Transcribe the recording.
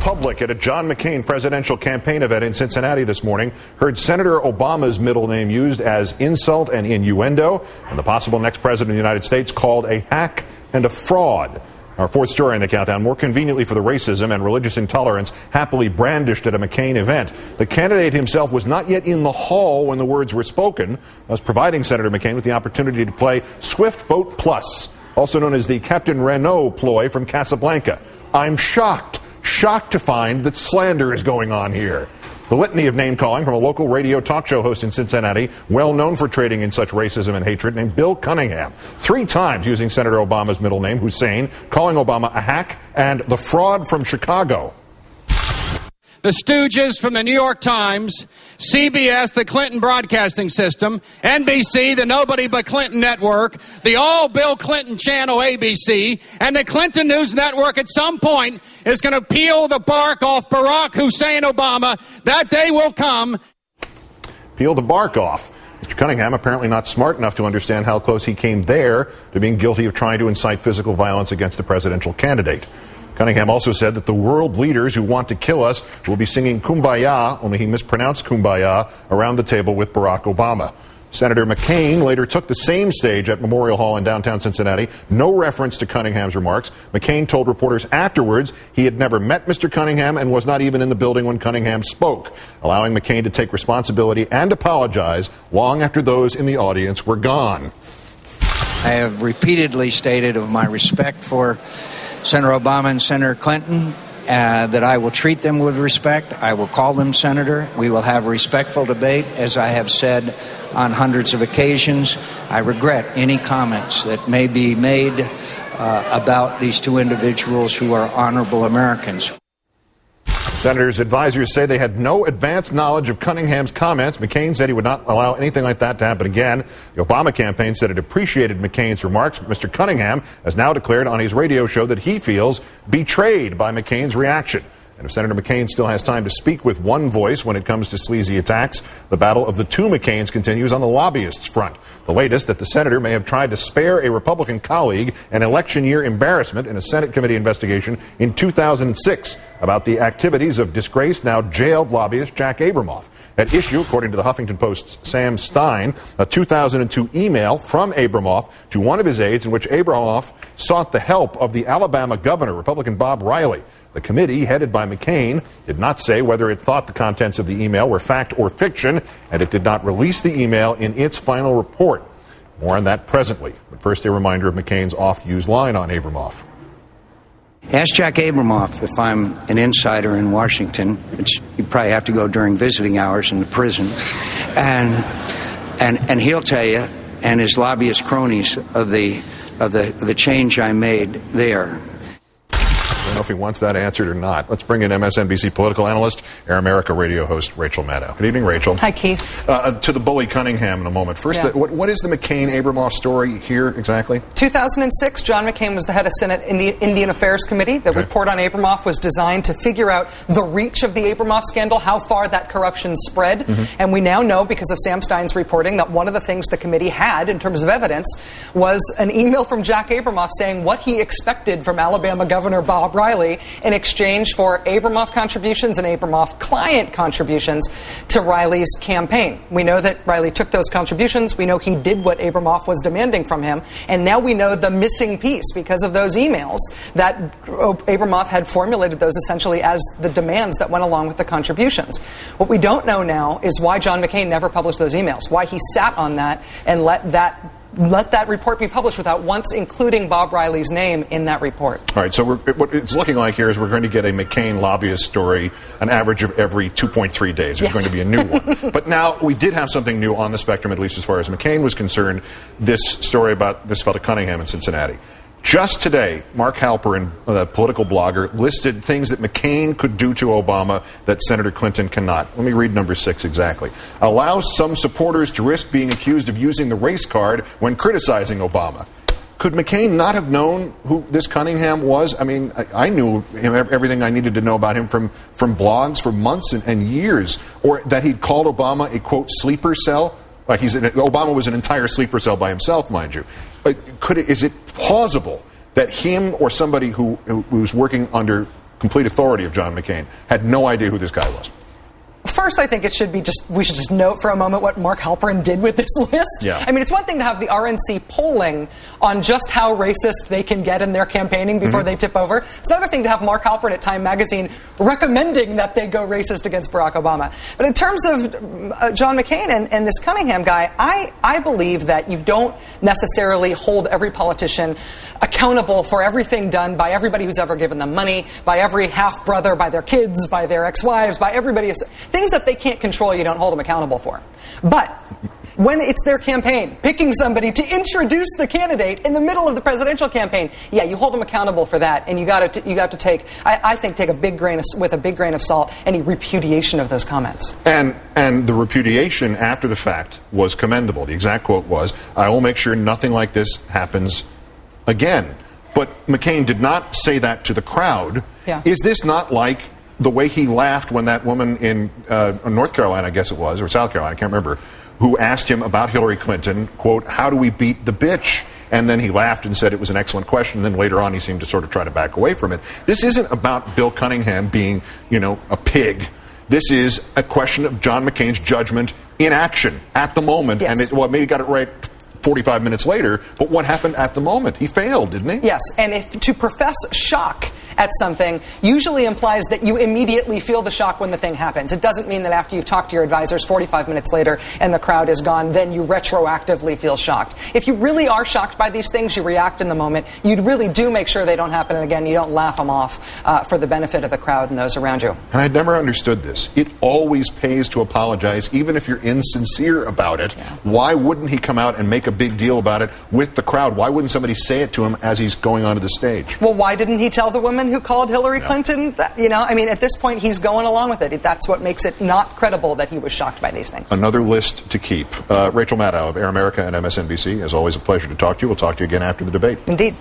public at a John McCain presidential campaign event in Cincinnati this morning heard Senator Obama's middle name used as insult and innuendo, and the possible next president of the United States called a hack and a fraud. Our fourth story in the countdown, more conveniently for the racism and religious intolerance happily brandished at a McCain event. The candidate himself was not yet in the hall when the words were spoken, thus providing Senator McCain with the opportunity to play Swift Boat Plus, also known as the Captain Renault ploy from Casablanca. I'm shocked to find that slander is going on here. The litany of name-calling from a local radio talk show host in Cincinnati, well known for trading in such racism and hatred, named Bill Cunningham, 3 times using Senator Obama's middle name, Hussein, calling Obama a hack and the fraud from Chicago. The stooges from the New York Times, CBS, the Clinton Broadcasting System, NBC, the Nobody But Clinton Network, the All Bill Clinton Channel, ABC, and the Clinton News Network at some point is going to peel the bark off Barack Hussein Obama. That day will come. Peel the bark off. Mr. Cunningham apparently not smart enough to understand how close he came there to being guilty of trying to incite physical violence against the presidential candidate. Cunningham also said that the world leaders who want to kill us will be singing Kumbaya, only he mispronounced Kumbaya, around the table with Barack Obama. Senator McCain later took the same stage at Memorial Hall in downtown Cincinnati. No reference to Cunningham's remarks. McCain told reporters afterwards he had never met Mr. Cunningham and was not even in the building when Cunningham spoke, allowing McCain to take responsibility and apologize long after those in the audience were gone. I have repeatedly stated of my respect for Senator Obama and Senator Clinton, that I will treat them with respect. I will call them Senator. We will have a respectful debate, as I have said on hundreds of occasions. I regret any comments that may be made about these 2 individuals who are honorable Americans. Senator's advisors say they had no advance knowledge of Cunningham's comments. McCain said he would not allow anything like that to happen again. The Obama campaign said it appreciated McCain's remarks, but Mr. Cunningham has now declared on his radio show that he feels betrayed by McCain's reaction. And if Senator McCain still has time to speak with one voice when it comes to sleazy attacks, the battle of the 2 McCains continues on the lobbyists' front. The latest, that the senator may have tried to spare a Republican colleague an election year embarrassment in a Senate committee investigation in 2006 about the activities of disgraced, now jailed lobbyist Jack Abramoff. At issue, according to the Huffington Post's Sam Stein, a 2002 email from Abramoff to one of his aides in which Abramoff sought the help of the Alabama governor, Republican Bob Riley. The committee, headed by McCain, did not say whether it thought the contents of the email were fact or fiction, and it did not release the email in its final report. More on that presently. But first, a reminder of McCain's oft-used line on Abramoff. Ask Jack Abramoff if I'm an insider in Washington. You probably have to go during visiting hours in the prison. And he'll tell you, and his lobbyist cronies, of the change I made there. I don't know if he wants that answered or not. Let's bring in MSNBC political analyst, Air America radio host Rachel Maddow. Good evening, Rachel. Hi, Keith. To the bully Cunningham in a moment. First, what is the McCain-Abramoff story here exactly? 2006, John McCain was the head of Senate Indian Affairs Committee. The report on Abramoff was designed to figure out the reach of the Abramoff scandal, how far that corruption spread. And we now know, because of Sam Stein's reporting, that one of the things the committee had in terms of evidence was an email from Jack Abramoff saying what he expected from Alabama Governor Bob Riley in exchange for Abramoff contributions and Abramoff client contributions to Riley's campaign. We know that Riley took those contributions. We know he did what Abramoff was demanding from him. And now we know the missing piece because of those emails, that Abramoff had formulated those essentially as the demands that went along with the contributions. What we don't know now is why John McCain never published those emails, why he sat on that and let that report be published without once including Bob Riley's name in that report. All right, so what it's looking like here is we're going to get a McCain lobbyist story an average of every 2.3 days. There's going to be a new one. But now we did have something new on the spectrum, at least as far as McCain was concerned, this story about this fellow Cunningham in Cincinnati. Just today, Mark Halperin, the political blogger, listed things that McCain could do to Obama that Senator Clinton cannot. Let me read number 6 exactly. Allows some supporters to risk being accused of using the race card when criticizing Obama. Could McCain not have known who this Cunningham was? I mean, I knew him, everything I needed to know about him from blogs for months and years. Or that he'd called Obama a, quote, sleeper cell. Like Obama was an entire sleeper cell by himself, mind you. Is it plausible that him or somebody who's working under complete authority of John McCain, had no idea who this guy was. First, I think we should just note for a moment what Mark Halperin did with this list. Yeah. I mean, it's one thing to have the RNC polling on just how racist they can get in their campaigning before they tip over. It's another thing to have Mark Halperin at Time Magazine recommending that they go racist against Barack Obama. But in terms of John McCain and this Cunningham guy, I believe that you don't necessarily hold every politician accountable for everything done by everybody who's ever given them money, by every half-brother, by their kids, by their ex-wives, by everybody. Things that they can't control, you don't hold them accountable for. But when it's their campaign, picking somebody to introduce the candidate in the middle of the presidential campaign, yeah, you hold them accountable for that, and you got to take, I think, take a big grain of salt any repudiation of those comments. And the repudiation after the fact was commendable. The exact quote was, "I will make sure nothing like this happens again." But McCain did not say that to the crowd. Yeah. Is this not like the way he laughed when that woman in North Carolina, I guess it was, or South Carolina, I can't remember, who asked him about Hillary Clinton, quote, "How do we beat the bitch?" And then he laughed and said it was an excellent question. And then later on he seemed to sort of try to back away from it. This isn't about Bill Cunningham being, a pig. This is a question of John McCain's judgment in action at the moment. Yes. And maybe he got it right 45 minutes later, but what happened at the moment? He failed, didn't he? Yes, and if to profess shock at something usually implies that you immediately feel the shock when the thing happens. It doesn't mean that after you talk to your advisors 45 minutes later and the crowd is gone, then you retroactively feel shocked. If you really are shocked by these things, you react in the moment. You really do make sure they don't happen again. You don't laugh them off for the benefit of the crowd and those around you. And I never understood this. It always pays to apologize, even if you're insincere about it. Yeah. Why wouldn't he come out and make a big deal about it with the crowd? Why wouldn't somebody say it to him as he's going onto the stage? Well, why didn't he tell the woman who called Hillary Clinton that, at this point he's going along with it. That's what makes it not credible that he was shocked by these things. Another list to keep. Rachel Maddow of Air America and MSNBC, as always, a pleasure to talk to you. We'll talk to you again after the debate. Indeed.